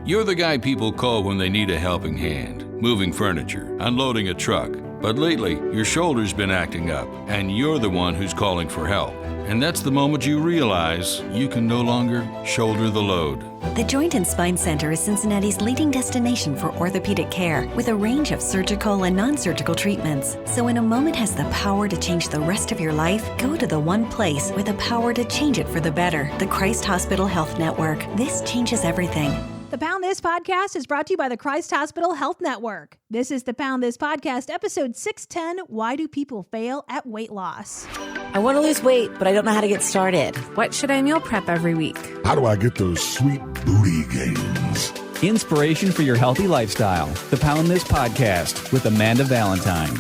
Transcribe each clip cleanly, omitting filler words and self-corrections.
You're the guy people call when they need a helping hand, moving furniture, unloading a truck. But lately, your shoulder's been acting up, and you're the one who's calling for help. And that's the moment you realize you can no longer shoulder the load. The Joint and Spine Center is Cincinnati's leading destination for orthopedic care with a range of surgical and non-surgical treatments. So when a moment has the power to change the rest of your life, go to the one place with the power to change it for the better, the Christ Hospital Health Network. This changes everything. The Pound This podcast is brought to you by the Christ Hospital Health Network. This is the Pound This podcast, episode 610, Why Do People Fail at Weight Loss? I want to lose weight, but I don't know how to get started. What should I meal prep every week? How do I get those sweet booty gains? Inspiration for your healthy lifestyle. The Pound This podcast with Amanda Valentine.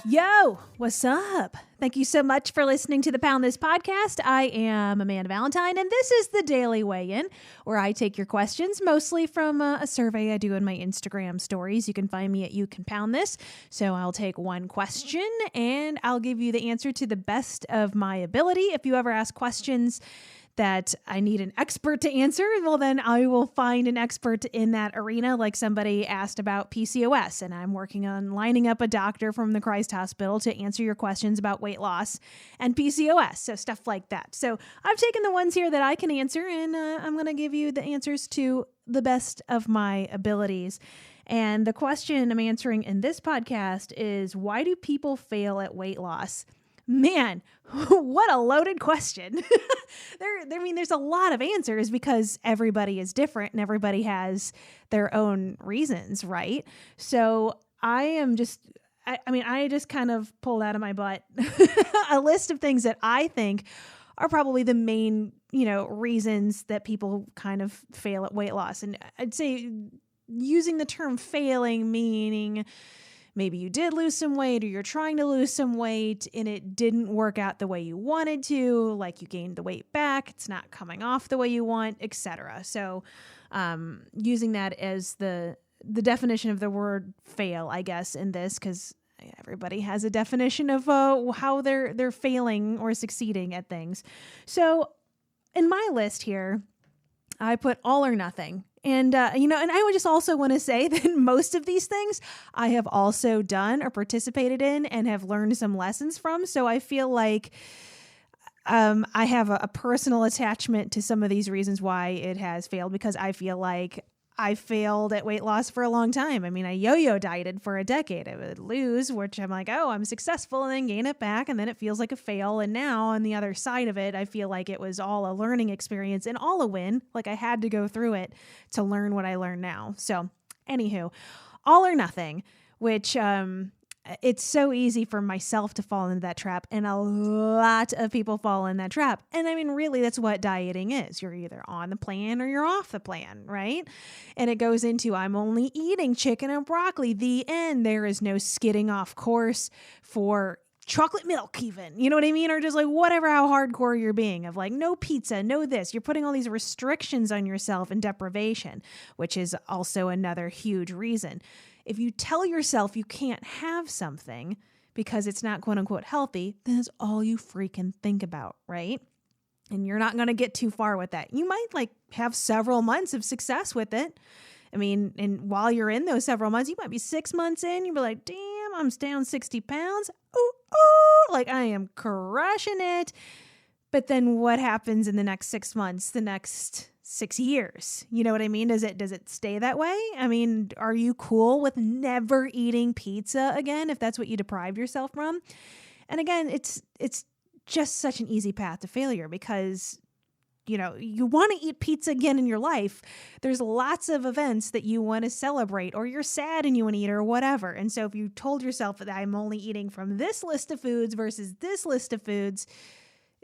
Yo, what's up? Thank you so much for listening to the Pound This podcast. I am Amanda Valentine, and this is the Daily Weigh-In, where I take your questions, mostly from a survey I do in my Instagram stories. You can find me at You Can Pound This. So I'll take one question, and I'll give you the answer to the best of my ability. If you ever ask questions that I need an expert to answer, well, then I will find an expert in that arena. Like somebody asked about PCOS, and I'm working on lining up a doctor from the Christ Hospital to answer your questions about weight loss and PCOS. So stuff like that. So I've taken the ones here that I can answer, and I'm going to give you the answers to the best of my abilities. And the question I'm answering in this podcast is, why do people fail at weight loss? Man, what a loaded question. There's a lot of answers because everybody is different and everybody has their own reasons, right? So I just kind of pulled out of my butt a list of things that I think are probably the main, reasons that people kind of fail at weight loss. And I'd say using the term failing, meaning maybe you did lose some weight or you're trying to lose some weight and it didn't work out the way you wanted to, like you gained the weight back, it's not coming off the way you want, etc. So using that as the definition of the word fail, I guess, in this, because everybody has a definition of how they're failing or succeeding at things. So in my list here, I put all or nothing. And, and I would just also want to say that most of these things I have also done or participated in and have learned some lessons from. So I feel like I have a personal attachment to some of these reasons why it has failed, because I feel like I failed at weight loss for a long time. I mean, I yo-yo dieted for a decade. I would lose, which I'm like, oh, I'm successful, and then gain it back. And then it feels like a fail. And now on the other side of it, I feel like it was all a learning experience and all a win. Like I had to go through it to learn what I learn now. So anywho, all or nothing, which, it's so easy for myself to fall into that trap, and a lot of people fall in that trap. And I mean, really, that's what dieting is. You're either on the plan or you're off the plan, right? And it goes into, I'm only eating chicken and broccoli, the end. There is no skidding off course for chocolate milk even, you know what I mean? Or just like whatever, how hardcore you're being, of like, no pizza, no this. You're putting all these restrictions on yourself and deprivation, which is also another huge reason. If you tell yourself you can't have something because it's not quote unquote healthy, then that's all you freaking think about, right? And you're not going to get too far with that. You might have several months of success with it. I mean, and while you're in those several months, you might be 6 months in, you'll be like, damn, I'm down 60 pounds. Ooh, like I am crushing it. But then what happens in the next 6 months, the next 6 years? You know what I mean? Does it stay that way? I mean, are you cool with never eating pizza again if that's what you deprived yourself from? And again, it's just such an easy path to failure, because you want to eat pizza again in your life. There's lots of events that you want to celebrate, or you're sad and you want to eat, or whatever. And so if you told yourself that I'm only eating from this list of foods versus this list of foods,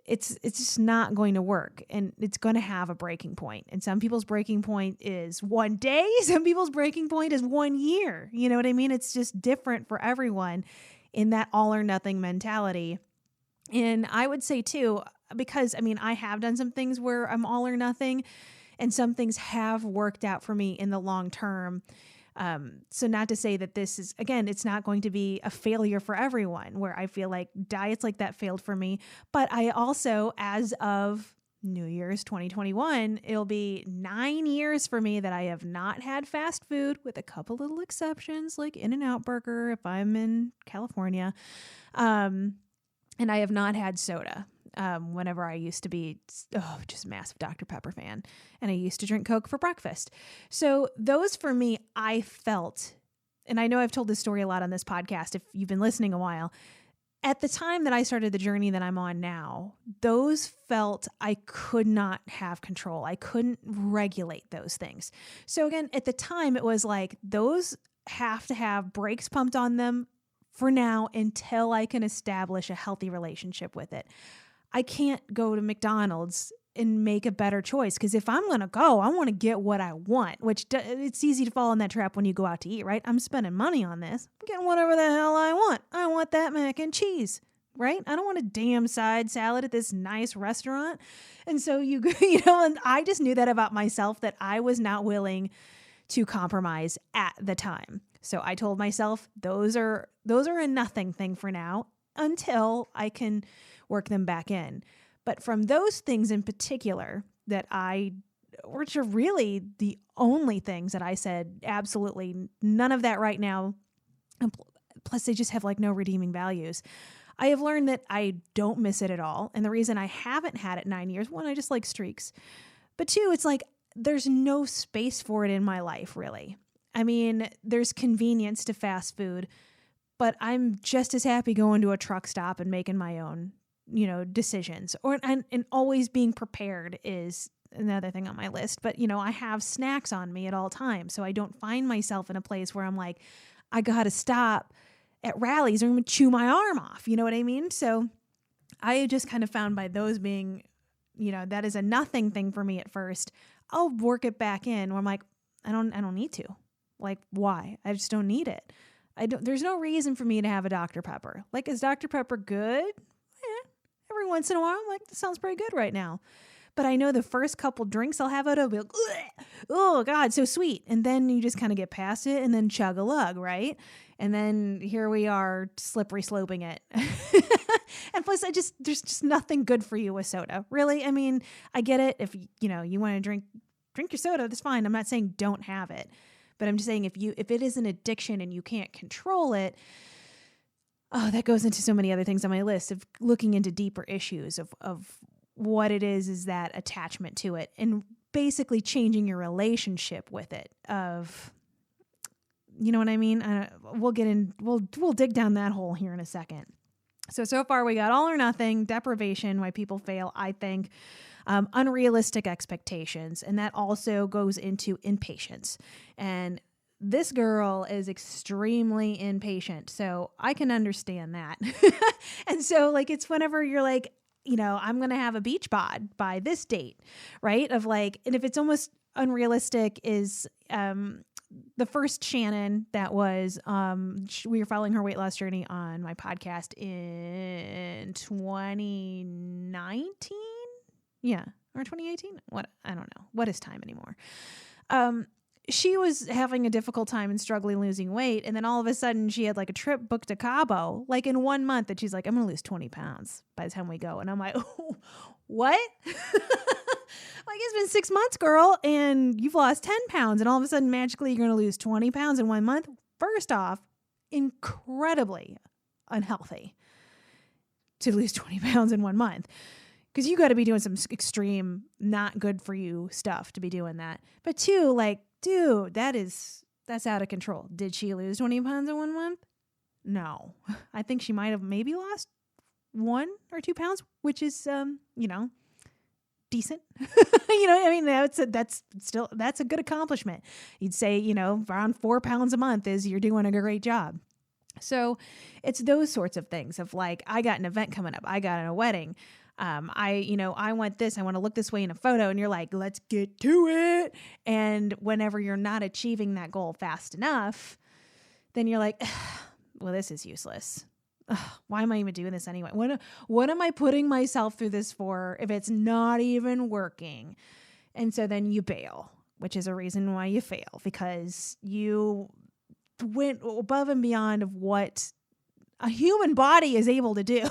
it's just not going to work, and it's going to have a breaking point. And some people's breaking point is one day. Some people's breaking point is 1 year. You know what I mean? It's just different for everyone in that all or nothing mentality. And I would say too, because I have done some things where I'm all or nothing, and some things have worked out for me in the long term. So not to say that this is, again, it's not going to be a failure for everyone, where I feel like diets like that failed for me. But I also, as of New Year's 2021, it'll be 9 years for me that I have not had fast food, with a couple little exceptions like In-N-Out Burger if I'm in California. And I have not had soda. Whenever I used to be just a massive Dr. Pepper fan, and I used to drink Coke for breakfast. So those for me, I felt, and I know I've told this story a lot on this podcast if you've been listening a while, at the time that I started the journey that I'm on now, those felt I could not have control. I couldn't regulate those things. So again, at the time, it was like those have to have brakes pumped on them for now until I can establish a healthy relationship with it. I can't go to McDonald's and make a better choice, because if I'm going to go, I want to get what I want, which it's easy to fall in that trap when you go out to eat, right? I'm spending money on this. I'm getting whatever the hell I want. I want that mac and cheese, right? I don't want a damn side salad at this nice restaurant. And so and I just knew that about myself, that I was not willing to compromise at the time. So I told myself those are a nothing thing for now until I can work them back in. But from those things in particular which are really the only things that I said, absolutely none of that right now. And plus they just have like no redeeming values. I have learned that I don't miss it at all. And the reason I haven't had it 9 years, one, I just like streaks. But two, it's like there's no space for it in my life, really. I mean, there's convenience to fast food, but I'm just as happy going to a truck stop and making my own decisions, and always being prepared is another thing on my list. But, I have snacks on me at all times. So I don't find myself in a place where I'm like, I got to stop at Rally's or I'm going to chew my arm off. You know what I mean? So I just kind of found by those being, that is a nothing thing for me at first. I'll work it back in where I'm like, I don't need to. Like, why? I just don't need it. There's no reason for me to have a Dr. Pepper. Like, is Dr. Pepper good? Every once in a while, I'm like, this sounds pretty good right now. But I know the first couple drinks I'll have out of it, I'll be like, oh God, so sweet. And then you just kind of get past it and then chug a lug, right? And then here we are, slippery sloping it. And plus, there's just nothing good for you with soda, really. I mean, I get it. If you want to drink your soda, that's fine. I'm not saying don't have it, but I'm just saying if it is an addiction and you can't control it. Oh, that goes into so many other things on my list of looking into deeper issues of what it is that attachment to it, and basically changing your relationship with it. You know what I mean? We'll dig down that hole here in a second. So far we got all or nothing, deprivation, why people fail, I think, unrealistic expectations, and that also goes into impatience. And this girl is extremely impatient, so I can understand that. And so, like, it's whenever you're like, I'm going to have a beach bod by this date, right? Of like, and if it's almost unrealistic is the first Shannon that was, we were following her weight loss journey on my podcast in 2019. Yeah. Or 2018. What? I don't know. What is time anymore? She was having a difficult time and struggling losing weight. And then all of a sudden she had like a trip booked to Cabo, like in 1 month, that she's like, I'm going to lose 20 pounds by the time we go. And I'm like, oh, what? Like, it's been 6 months, girl, and you've lost 10 pounds. And all of a sudden, magically, you're going to lose 20 pounds in 1 month. First off, incredibly unhealthy to lose 20 pounds in 1 month. Because you got to be doing some extreme, not good for you stuff to be doing that. But two, like, dude, that's out of control. Did she lose 20 pounds in 1 month? No. I think she might have maybe lost 1 or 2 pounds, which is, decent. I mean, that's a good accomplishment. You'd say, around 4 pounds a month is you're doing a great job. So it's those sorts of things of like, I got an event coming up. I got a wedding. I want this, I want to look this way in a photo, and you're like, let's get to it. And whenever you're not achieving that goal fast enough, then you're like, well, this is useless. Why am I even doing this anyway? What am I putting myself through this for if it's not even working? And so then you bail, which is a reason why you fail, because you went above and beyond of what a human body is able to do,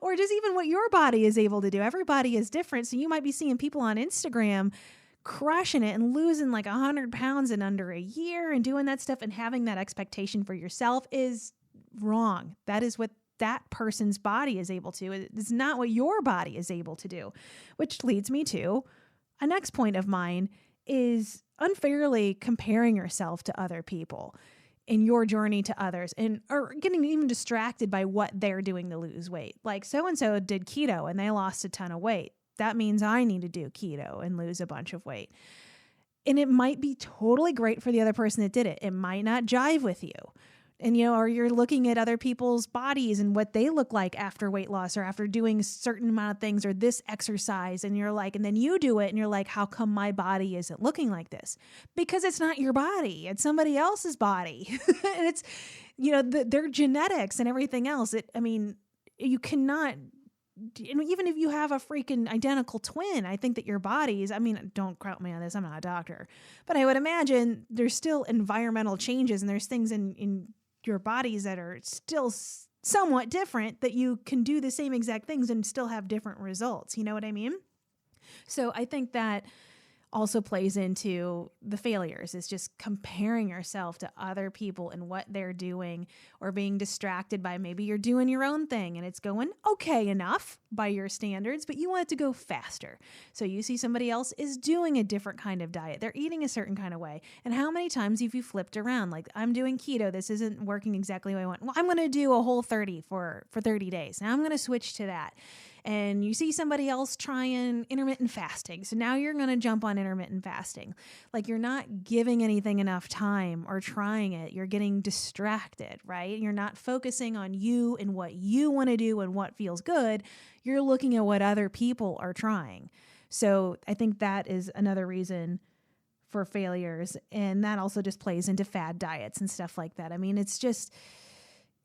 or just even what your body is able to do. Everybody is different. So you might be seeing people on Instagram crushing it and losing like 100 pounds in under a year and doing that stuff, and having that expectation for yourself is wrong. That is what that person's body is able to. It's not what your body is able to do, which leads me to a next point of mine is unfairly comparing yourself to other people in your journey to others, and or getting even distracted by what they're doing to lose weight. Like so-and-so did keto and they lost a ton of weight. That means I need to do keto and lose a bunch of weight. And it might be totally great for the other person that did it. It might not jive with you. And, or you're looking at other people's bodies and what they look like after weight loss or after doing a certain amount of things or this exercise. And you're like, and then you do it and you're like, how come my body isn't looking like this? Because it's not your body. It's somebody else's body. And it's, their genetics and everything else. You cannot, even if you have a freaking identical twin, I think that your bodies, don't quote me on this, I'm not a doctor, but I would imagine there's still environmental changes and there's things in your bodies that are still somewhat different, that you can do the same exact things and still have different results. You know what I mean? So I think that also plays into the failures, is just comparing yourself to other people and what they're doing, or being distracted by maybe you're doing your own thing and it's going okay enough by your standards, but you want it to go faster. So you see somebody else is doing a different kind of diet. They're eating a certain kind of way. And how many times have you flipped around? Like, I'm doing keto. This isn't working exactly the way I want. Well, I'm going to do a Whole30 for 30 days. Now I'm going to switch to that. And you see somebody else trying intermittent fasting. So now you're going to jump on intermittent fasting. Like, you're not giving anything enough time or trying it. You're getting distracted, right? You're not focusing on you and what you want to do and what feels good. You're looking at what other people are trying. So I think that is another reason for failures. And that also just plays into fad diets and stuff like that. It's just,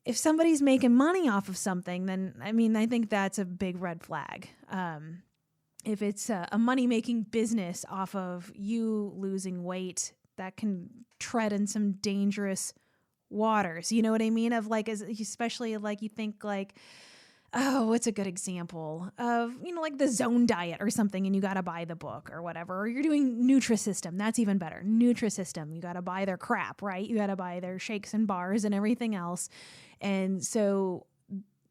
if somebody's making money off of something, then, I think that's a big red flag. If it's a money-making business off of you losing weight, that can tread in some dangerous waters. You know what I mean? Of like, especially like you think like, oh, what's a good example of, like the Zone diet or something, and you got to buy the book or whatever, or you're doing Nutrisystem. That's even better. Nutrisystem. You got to buy their crap, right? You got to buy their shakes and bars and everything else. And so,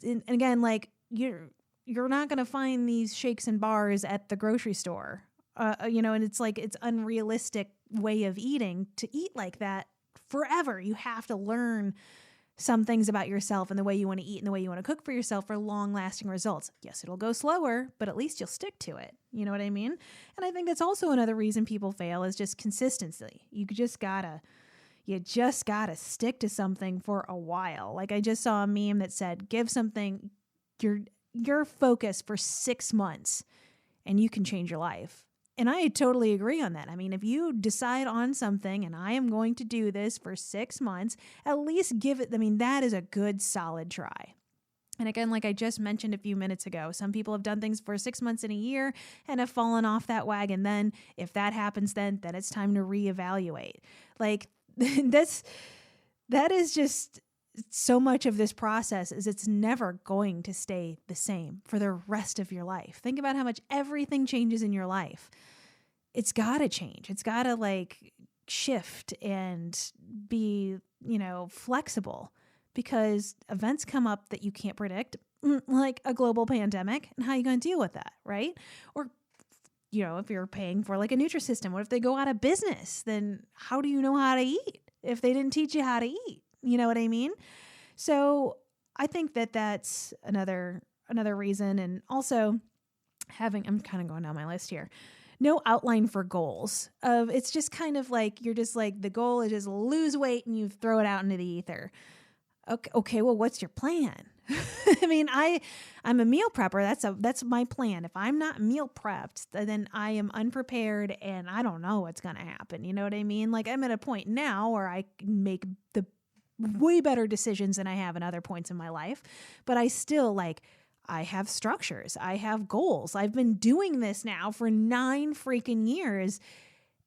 and again, like you're not going to find these shakes and bars at the grocery store, and it's like, it's unrealistic way of eating to eat like that forever. You have to learn some things about yourself and the way you want to eat and the way you want to cook for yourself for long-lasting results. Yes, it'll go slower, but at least you'll stick to it. You know what I mean? And I think that's also another reason people fail, is just consistency. You just gotta stick to something for a while. Like, I just saw a meme that said, give something your focus for 6 months and you can change your life. And I totally agree on that. If you decide on something and I am going to do this for 6 months, at least give it, that is a good solid try. And again, like I just mentioned a few minutes ago, some people have done things for 6 months and a year and have fallen off that wagon. Then if that happens, then it's time to reevaluate. Like that is just so much of this process, is it's never going to stay the same for the rest of your life. Think about how much everything changes in your life. It's got to change. It's got to like shift and be, flexible, because events come up that you can't predict, like a global pandemic, and how are you going to deal with that, right? Or, if you're paying for like a Nutrisystem, what if they go out of business? Then how do you know how to eat if they didn't teach you how to eat? You know what I mean? So I think that that's another reason. And also I'm kind of going down my list here. No outline for goals. It's just kind of like, you're just like, the goal is just lose weight and you throw it out into the ether. Okay, well, what's your plan? I'm a meal prepper. That's my plan. If I'm not meal prepped, then I am unprepared and I don't know what's going to happen. You know what I mean? Like, I'm at a point now where I can make the way better decisions than I have in other points in my life, but I still I have structures. I have goals. I've been doing this now for 9 freaking years,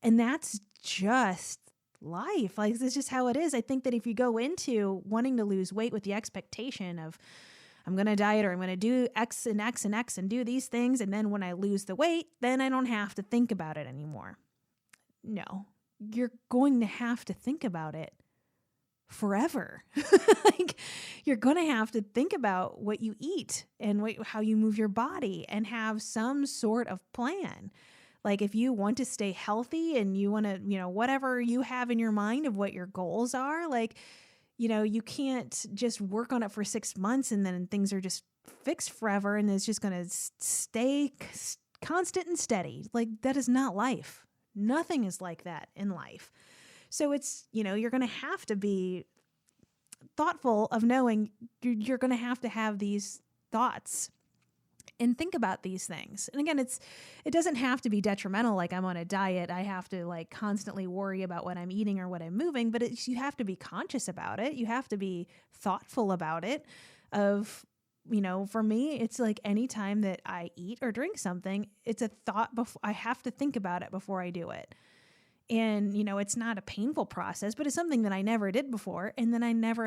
and that's just life. Like, this is just how it is. I think that if you go into wanting to lose weight with the expectation of, I'm going to diet or I'm going to do X and X and X and do these things, and then when I lose the weight, then I don't have to think about it anymore. No, you're going to have to think about it forever. Like, you're going to have to think about what you eat and how you move your body and have some sort of plan. Like, if you want to stay healthy and you want to, whatever you have in your mind of what your goals are, like, you can't just work on it for 6 months and then things are just fixed forever and it's just going to stay constant and steady. Like, that is not life. Nothing is like that in life. So it's, you're going to have to be thoughtful of knowing you're going to have these thoughts and think about these things. And again, it doesn't have to be detrimental. Like, I'm on a diet, I have to like constantly worry about what I'm eating or what I'm moving, but you have to be conscious about it. You have to be thoughtful about it. For me, it's like anytime that I eat or drink something, it's a thought I have to think about it before I do it. And, it's not a painful process, but it's something that I never did before. And then I never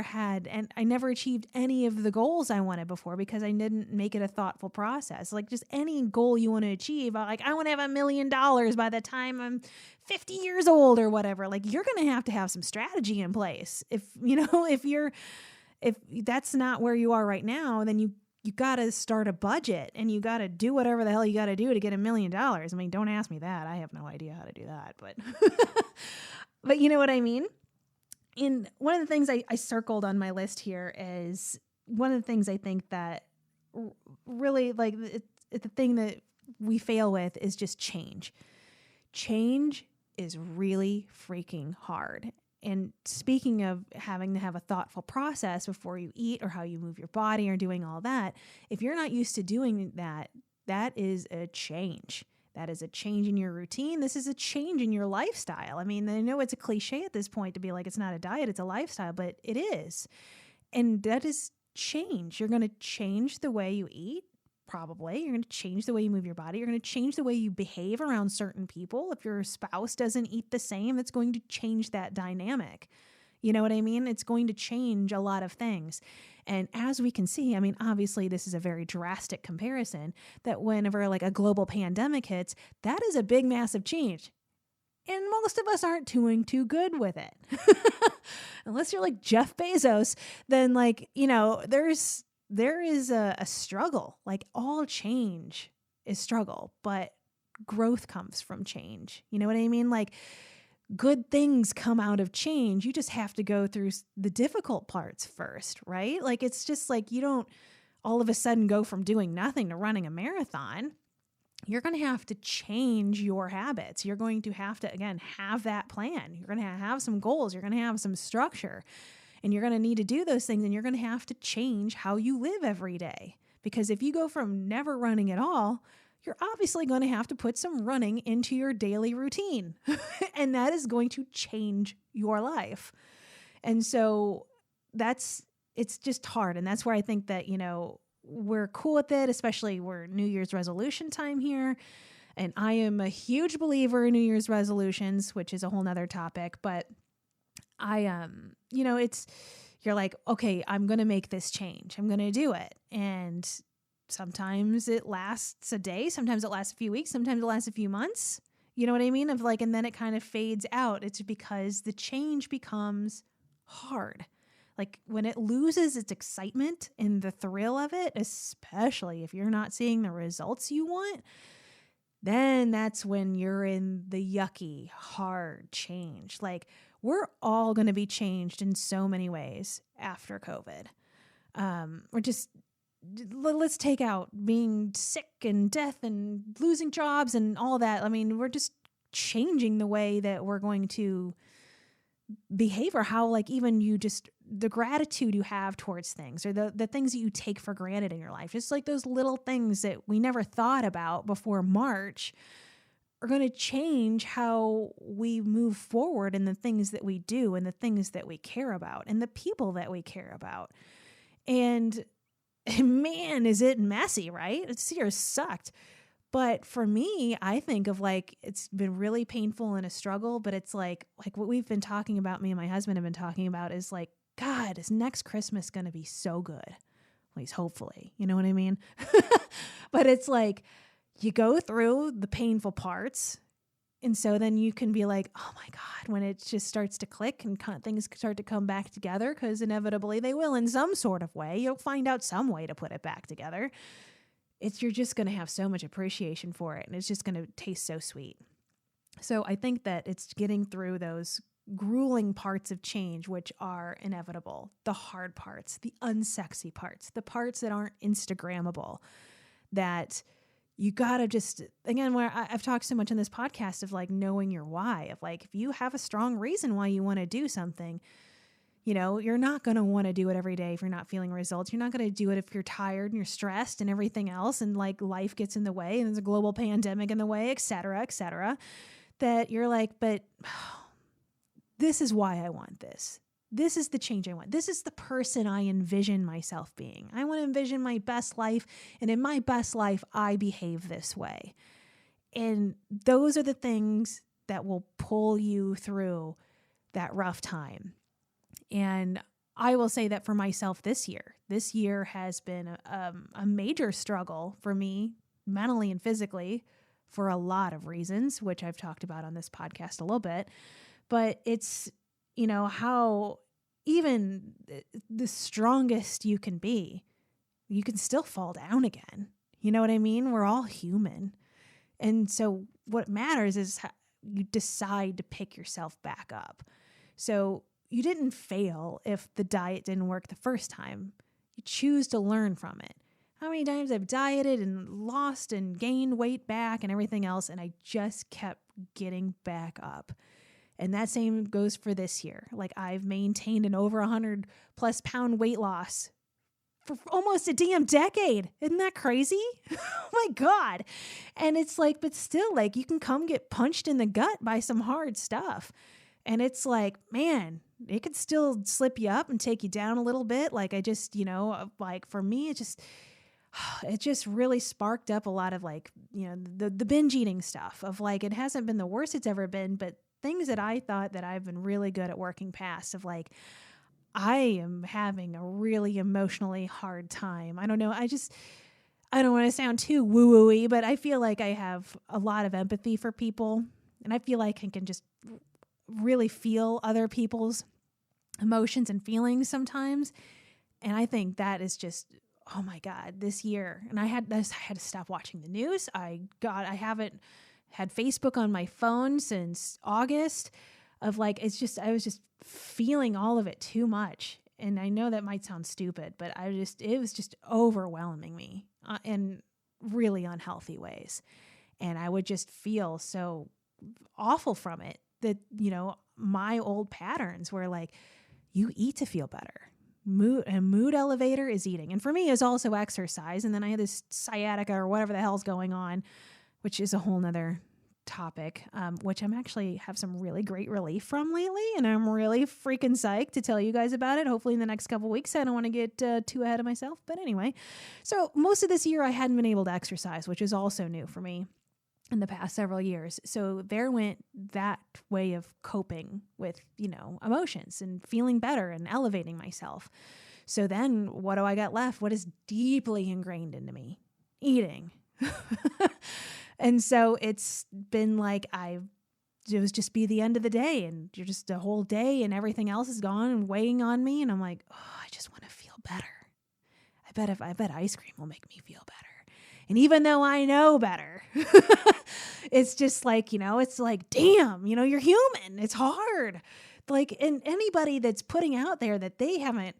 achieved any of the goals I wanted before because I didn't make it a thoughtful process. Like, just any goal you want to achieve, I want to have $1 million by the time I'm 50 years old or whatever. Like, you're going to have some strategy in place. If that's not where you are right now, then you got to start a budget and you got to do whatever the hell you got to do to get $1 million. I mean, don't ask me that. I have no idea how to do that, but, but you know what I mean? And one of the things I circled on my list here is one of the things I think that really, like, it's the thing that we fail with is just change. Change is really freaking hard. And speaking of having to have a thoughtful process before you eat or how you move your body or doing all that, if you're not used to doing that, that is a change. That is a change in your routine. This is a change in your lifestyle. I mean, I know it's a cliche at this point to be like, it's not a diet, it's a lifestyle, but it is. And that is change. You're going to change the way you eat. Probably. You're going to change the way you move your body. You're going to change the way you behave around certain people. If your spouse doesn't eat the same, it's going to change that dynamic. You know what I mean? It's going to change a lot of things. And as we can see, I mean, obviously this is a very drastic comparison that whenever like a global pandemic hits, that is a big, massive change. And most of us aren't doing too good with it. Unless you're like Jeff Bezos, then like, there is a struggle. Like, all change is struggle, but growth comes from change. You know what I mean? Like, good things come out of change. You just have to go through the difficult parts first, right? Like, it's just like you don't all of a sudden go from doing nothing to running a marathon. You're going to have to change your habits. You're going to have to, again, have that plan. You're going to have some goals. You're going to have some structure. And you're going to need to do those things, and you're going to have to change how you live every day. Because if you go from never running at all, you're obviously going to have to put some running into your daily routine. And that is going to change your life. And so it's just hard. And that's where I think that, we're cool with it, especially we're New Year's resolution time here. And I am a huge believer in New Year's resolutions, which is a whole nother topic. But you're like, okay, I'm going to make this change. I'm going to do it. And sometimes it lasts a day. Sometimes it lasts a few weeks. Sometimes it lasts a few months. You know what I mean? And then it kind of fades out. It's because the change becomes hard. Like, when it loses its excitement and the thrill of it, especially if you're not seeing the results you want, then that's when you're in the yucky, hard change. Like, we're all going to be changed in so many ways after COVID. Let's take out being sick and death and losing jobs and all that. I mean, we're just changing the way that we're going to behave, or how, like, even the gratitude you have towards things, or the things that you take for granted in your life. Just like those little things that we never thought about before March are going to change how we move forward in the things that we do and the things that we care about and the people that we care about. And man, is it messy, right? This year sucked. But for me, I think of like, it's been really painful and a struggle, but it's like what we've been talking about, me and my husband have been talking about is like, God, is next Christmas going to be so good? At least hopefully, you know what I mean? But it's like, you go through the painful parts. And so then you can be like, oh my God, when it just starts to click and things start to come back together, because inevitably they will in some sort of way. You'll find out some way to put it back together. You're just going to have so much appreciation for it, and it's just going to taste so sweet. So I think that it's getting through those grueling parts of change, which are inevitable, the hard parts, the unsexy parts, the parts that aren't Instagrammable, that you got to just, again, where I've talked so much on this podcast of like knowing your why, of like, if you have a strong reason why you want to do something, you know, you're not going to want to do it every day if you're not feeling results. You're not going to do it if you're tired and you're stressed and everything else, and like life gets in the way and there's a global pandemic in the way, et cetera, that you're like, but this is why I want this. This is the change I want. This is the person I envision myself being. I want to envision my best life, and in my best life, I behave this way. And those are the things that will pull you through that rough time. And I will say that for myself this year has been a major struggle for me, mentally and physically, for a lot of reasons, which I've talked about on this podcast a little bit. But it's, you know, how even the strongest you can be, you can still fall down again. You know what I mean? We're all human. And so what matters is how you decide to pick yourself back up. So you didn't fail if the diet didn't work the first time. You choose to learn from it. How many times I've dieted and lost and gained weight back and everything else, and I just kept getting back up. And that same goes for this year. Like, I've maintained an over 100+ pound weight loss for almost a damn decade. Isn't that crazy? Oh my God. And it's like, but still, like, you can come get punched in the gut by some hard stuff. And it's like, man, it could still slip you up and take you down a little bit. Like, I just, you know, like for me, it just really sparked up a lot of like, you know, the binge eating stuff of like, it hasn't been the worst it's ever been, but things that I thought that I've been really good at working past, of like, I am having a really emotionally hard time. I don't know. I don't want to sound too woo-woo-y, but I feel like I have a lot of empathy for people, and I feel like I can just really feel other people's emotions and feelings sometimes. And I think that is just, oh my God, this year. And I had to stop watching the news. I haven't had Facebook on my phone since August, of like, I was just feeling all of it too much. And I know that might sound stupid, but it was just overwhelming me in really unhealthy ways. And I would just feel so awful from it, that, you know, my old patterns were like, you eat to feel better. Mood elevator is eating. And for me, it's also exercise. And then I had this sciatica or whatever the hell's going on, which is a whole nother topic, which I'm actually have some really great relief from lately. And I'm really freaking psyched to tell you guys about it. Hopefully in the next couple weeks. I don't want to get too ahead of myself. But anyway, so most of this year I hadn't been able to exercise, which is also new for me in the past several years. So there went that way of coping with, you know, emotions and feeling better and elevating myself. So then what do I got left? What is deeply ingrained into me? Eating. And so it's been like, it was just be the end of the day, and you're just a whole day and everything else is gone and weighing on me. And I'm like, oh, I just want to feel better. I bet ice cream will make me feel better. And even though I know better, it's just like, you know, it's like, damn, you know, you're human. It's hard. Like, and anybody that's putting out there that they haven't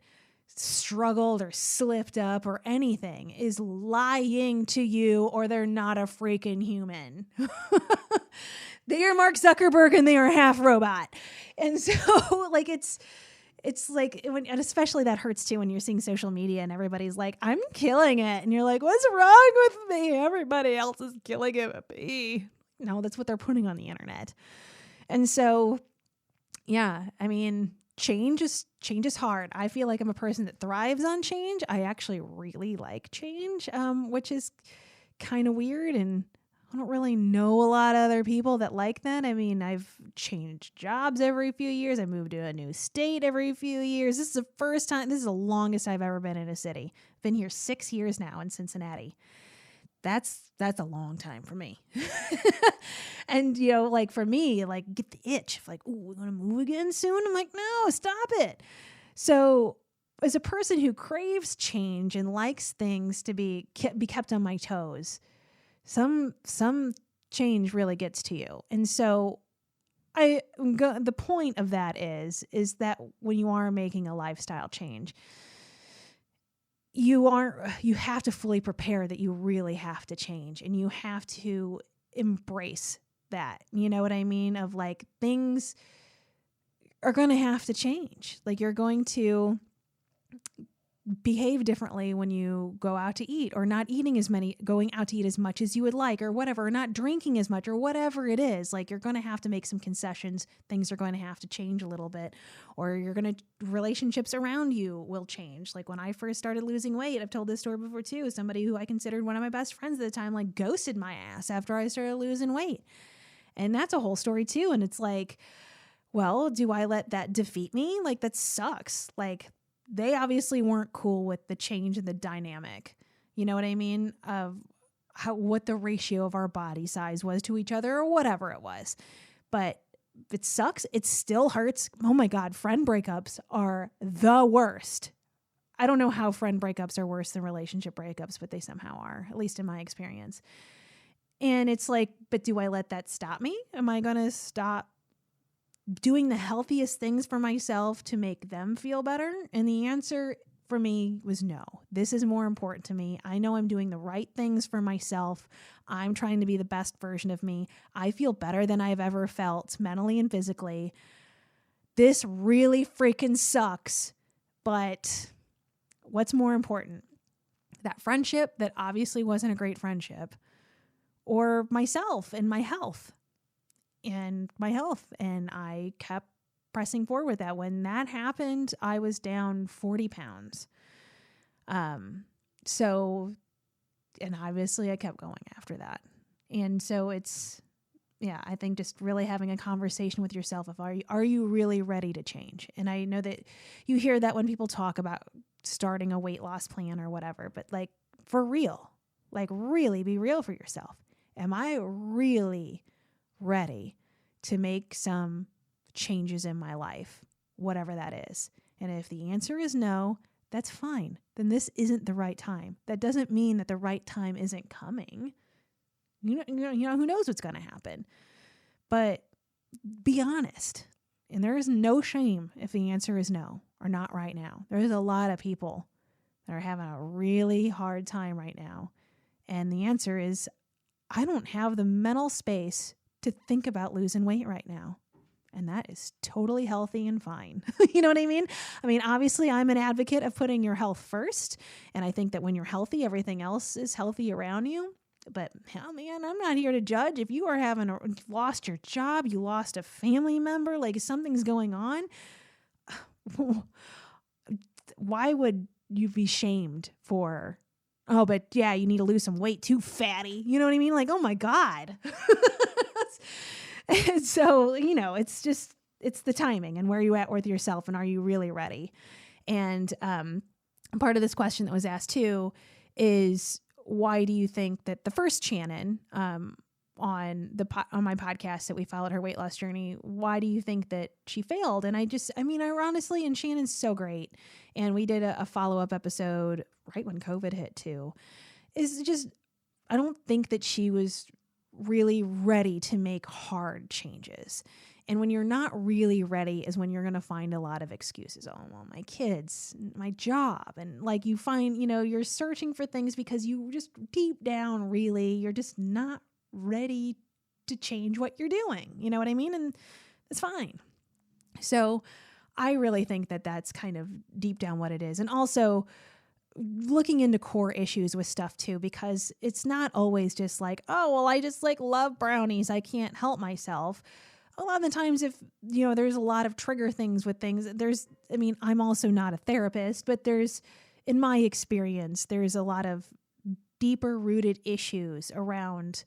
struggled or slipped up or anything is lying to you, or they're not a freaking human. They are Mark Zuckerberg and they are half robot. And so like, it's like, and especially that hurts too when you're seeing social media and everybody's like, I'm killing it. And you're like, what's wrong with me? Everybody else is killing it with me. No, that's what they're putting on the internet. And so, yeah, I mean, change is hard. I feel like I'm a person that thrives on change. I actually really like change, which is kind of weird. And I don't really know a lot of other people that like that. I mean, I've changed jobs every few years. I moved to a new state every few years. This is the first time, this is the longest I've ever been in a city. I've been here 6 years now in Cincinnati. That's a long time for me. And, you know, like for me, like get the itch. Like, oh, we're going to move again soon? I'm like, no, stop it. So as a person who craves change and likes things to be kept on my toes, some change really gets to you. And so the point of that is that when you are making a lifestyle change, you have to fully prepare that you really have to change, and you have to embrace that. You know what I mean? Of like, things are going to have to change. Like, you're going to behave differently when you go out to eat, or not going out to eat as much as you would like, or whatever, or not drinking as much, or whatever it is. Like, you're going to have to make some concessions. Things are going to have to change a little bit, or relationships around you will change. Like, when I first started losing weight, I've told this story before too, somebody who I considered one of my best friends at the time, like, ghosted my ass after I started losing weight. And that's a whole story too. And it's like, well, do I let that defeat me? Like, that sucks. Like, they obviously weren't cool with the change in the dynamic, you know what I mean, of what the ratio of our body size was to each other, or whatever it was. But it sucks. It still hurts. Oh my God, friend breakups are the worst. I don't know how friend breakups are worse than relationship breakups, but they somehow are, at least in my experience. And it's like, but do I let that stop me? Am I going to stop doing the healthiest things for myself to make them feel better? And the answer for me was no. This is more important to me. I know I'm doing the right things for myself. I'm trying to be the best version of me. I feel better than I've ever felt mentally and physically. This really freaking sucks. But what's more important? That friendship that obviously wasn't a great friendship, or myself and my health? And I kept pressing forward with that. When that happened, I was down 40 pounds. So, and obviously I kept going after that. And so I think just really having a conversation with yourself of, are you really ready to change? And I know that you hear that when people talk about starting a weight loss plan or whatever, but like, for real, like, really be real for yourself. Am I really ready to make some changes in my life, whatever that is? And if the answer is no, that's fine. Then this isn't the right time. That doesn't mean that the right time isn't coming. You know, who knows what's going to happen? But be honest. And there is no shame if the answer is no, or not right now. There's a lot of people that are having a really hard time right now. And the answer is, I don't have the mental space to think about losing weight right now. And that is totally healthy and fine. You know what I mean? I mean, obviously I'm an advocate of putting your health first. And I think that when you're healthy, everything else is healthy around you. But hell, man, I'm not here to judge. If you are you've lost your job, you lost a family member, like something's going on, why would you be shamed for, oh, but yeah, you need to lose some weight too, fatty. You know what I mean? Like, oh my God. And so, you know, it's the timing and where you at with yourself, and are you really ready? And part of this question that was asked too is, why do you think that the first Shannon on my podcast that we followed her weight loss journey, why do you think that she failed? And honestly, and Shannon's so great. And we did a follow-up episode right when COVID hit too. Is just, I don't think that she was really ready to make hard changes. And when you're not really ready is when you're going to find a lot of excuses. Oh, well, my kids, my job. And like, you find, you know, you're searching for things because you just deep down, really, you're just not ready to change what you're doing. You know what I mean? And it's fine. So I really think that that's kind of deep down what it is. And also looking into core issues with stuff too, because it's not always just like, oh, well, I just like love brownies, I can't help myself. A lot of the times, if, you know, there's a lot of trigger things with things, I'm also not a therapist, but in my experience, there's a lot of deeper rooted issues around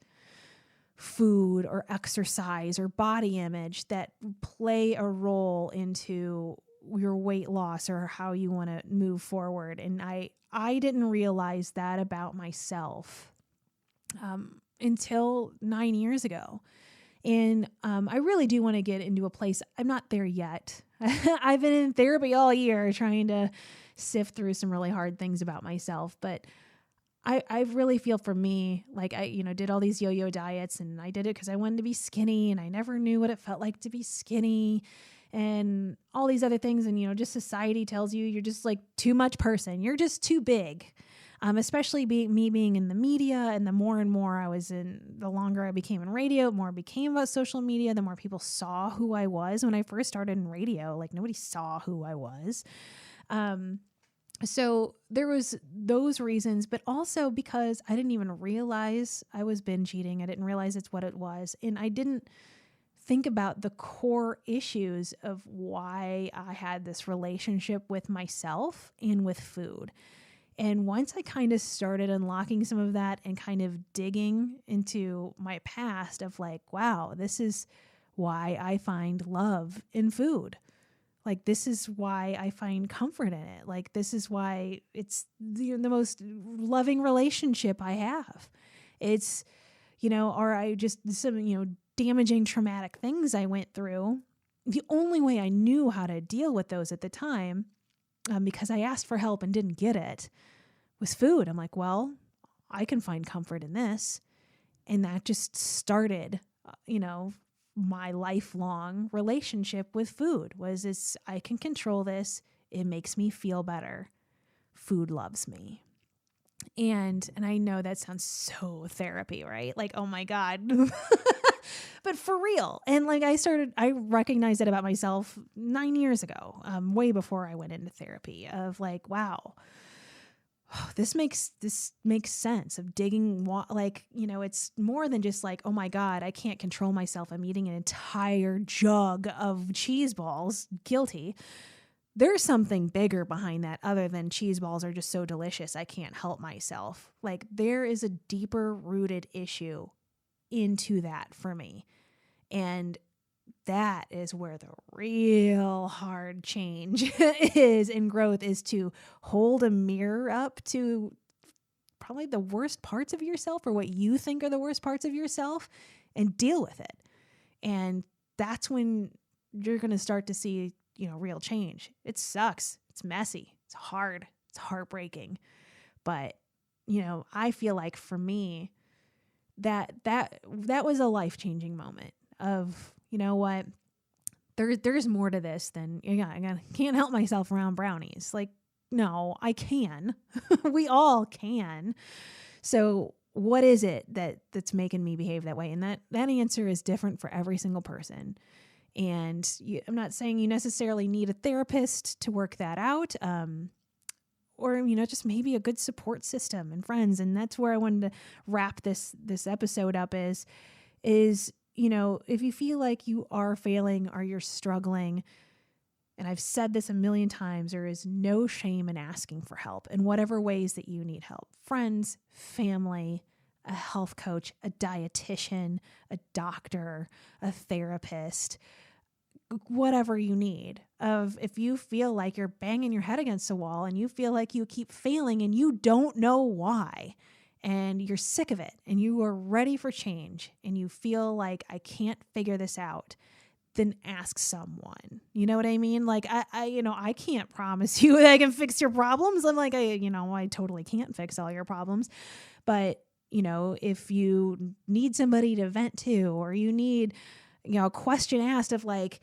food or exercise or body image that play a role into your weight loss or how you want to move forward. And I didn't realize that about myself until 9 years ago. And I really do want to get into a place. I'm not there yet. I've been in therapy all year trying to sift through some really hard things about myself. But I really feel for me, like I, did all these yo-yo diets, and I did it because I wanted to be skinny, and I never knew what it felt like to be skinny and all these other things. And, just society tells you you're just like too much person. You're just too big. Especially being in the media, and the more and more the longer I became in radio, the more it became about social media, the more people saw who I was. When I first started in radio, like nobody saw who I was. So there was those reasons, but also because I didn't even realize I was binge eating. I didn't realize it's what it was. And I didn't think about the core issues of why I had this relationship with myself and with food. And once I kind of started unlocking some of that and kind of digging into my past of like, wow, this is why I find love in food. Like, this is why I find comfort in it. Like, this is why it's the most loving relationship I have. It's, or I just, some, damaging traumatic things I went through. The only way I knew how to deal with those at the time, because I asked for help and didn't get it, was food. I'm like, well, I can find comfort in this. And that just started, my lifelong relationship with food was I can control this. It makes me feel better. Food loves me. And I know that sounds so therapy, right? Like, oh my God. But for real. And like I recognized it about myself 9 years ago, way before I went into therapy, of like, wow, this makes sense of digging. It's more than just like, oh my God, I can't control myself. I'm eating an entire jug of cheese balls. Guilty. There's something bigger behind that other than cheese balls are just so delicious. I can't help myself. Like, there is a deeper rooted issue into that for me. And that is where the real hard change is in growth, is to hold a mirror up to probably the worst parts of yourself, or what you think are the worst parts of yourself, and deal with it. And that's when you're going to start to see, real change. It sucks. It's messy. It's hard. It's heartbreaking. But, I feel like for me, that was a life-changing moment of, you know what, there's more to this than, I can't help myself around brownies. Like, no, I can. We all can. So what is it that's making me behave that way? And that answer is different for every single person. And I'm not saying you necessarily need a therapist to work that out, or, just maybe a good support system and friends. And that's where I wanted to wrap this episode up is, if you feel like you are failing or you're struggling, and I've said this a million times, there is no shame in asking for help in whatever ways that you need help. Friends, family, a health coach, a dietitian, a doctor, a therapist, whatever you need. If you feel like you're banging your head against a wall and you feel like you keep failing and you don't know why, and you're sick of it and you are ready for change and you feel like, I can't figure this out, then ask someone. You know what I mean? Like, I can't promise you that I can fix your problems. I'm like, I totally can't fix all your problems. But, if you need somebody to vent to, or you need, a question asked of like,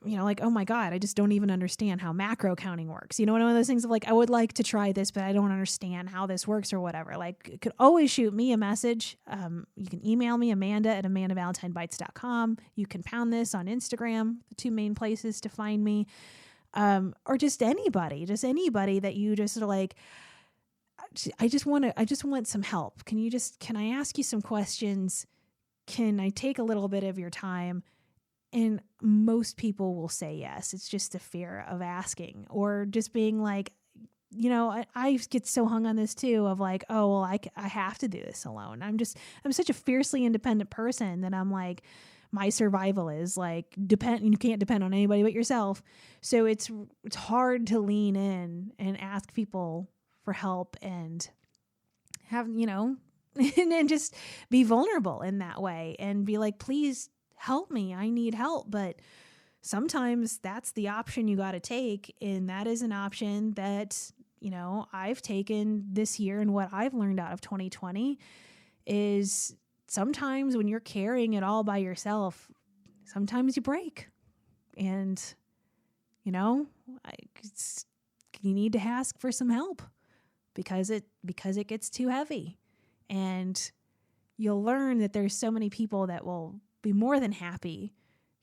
like, oh my God, I just don't even understand how macro counting works. One of those things of like, I would like to try this, but I don't understand how this works or whatever. Like, you could always shoot me a message. You can email me, Amanda@AmandaValentineBites.com. You can pound this on Instagram, the two main places to find me. Or just anybody that you just are like, I just want some help. Can I ask you some questions? Can I take a little bit of your time? And most people will say yes. It's just a fear of asking, or just being like, I get so hung on this too of like, oh, well, I have to do this alone. I'm such a fiercely independent person that I'm like, my survival is like you can't depend on anybody but yourself. So it's hard to lean in and ask people for help and have, and just be vulnerable in that way and be like, please help me. I need help. But sometimes that's the option you got to take. And that is an option that, I've taken this year, and what I've learned out of 2020 is sometimes when you're carrying it all by yourself, sometimes you break. And, you need to ask for some help because it gets too heavy. And you'll learn that there's so many people that will be more than happy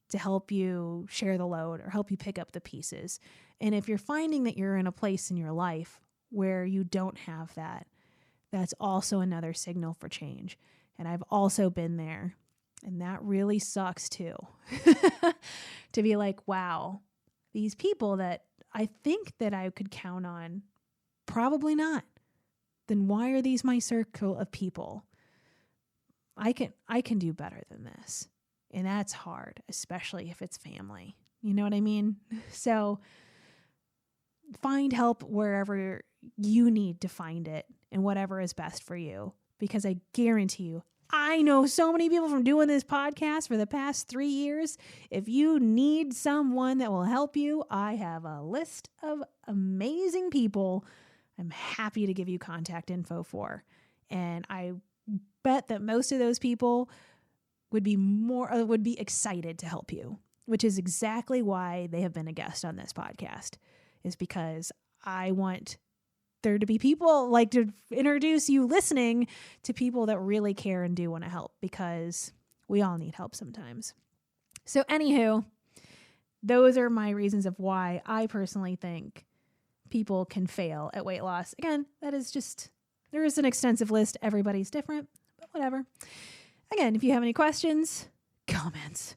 to help you share the load or help you pick up the pieces. And if you're finding that you're in a place in your life where you don't have that, that's also another signal for change. And I've also been there, and that really sucks too. To be like, wow, these people that I think that I could count on, probably not. Then why are these my circle of people? I can do better than this. And that's hard, especially if it's family. You know what I mean? So find help wherever you need to find it and whatever is best for you. Because I guarantee you, I know so many people from doing this podcast for the past 3 years. If you need someone that will help you, I have a list of amazing people I'm happy to give you contact info for. And I bet that most of those people would be excited to help you, which is exactly why they have been a guest on this podcast, is because I want there to be people like to introduce you listening to people that really care and do want to help, because we all need help sometimes. So anywho, those are my reasons of why I personally think people can fail at weight loss. Again, there is an extensive list. Everybody's different, but whatever. Again, if you have any questions, comments,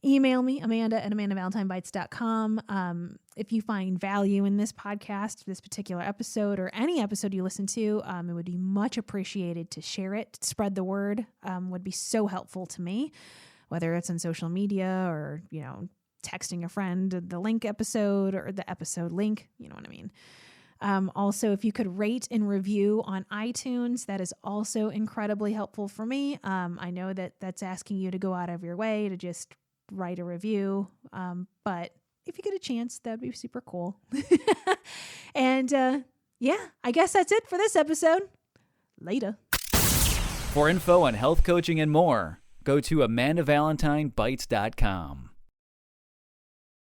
email me, Amanda@AmandaValentineBites.com. If you find value in this podcast, this particular episode, or any episode you listen to, it would be much appreciated to share it. Spread the word would be so helpful to me, whether it's on social media or, texting a friend the link episode or the episode link, you know what I mean? Also, if you could rate and review on iTunes, that is also incredibly helpful for me. I know that that's asking you to go out of your way to just write a review. But if you get a chance, that'd be super cool. And I guess that's it for this episode. Later. For info on health coaching and more, go to AmandaValentineBites.com.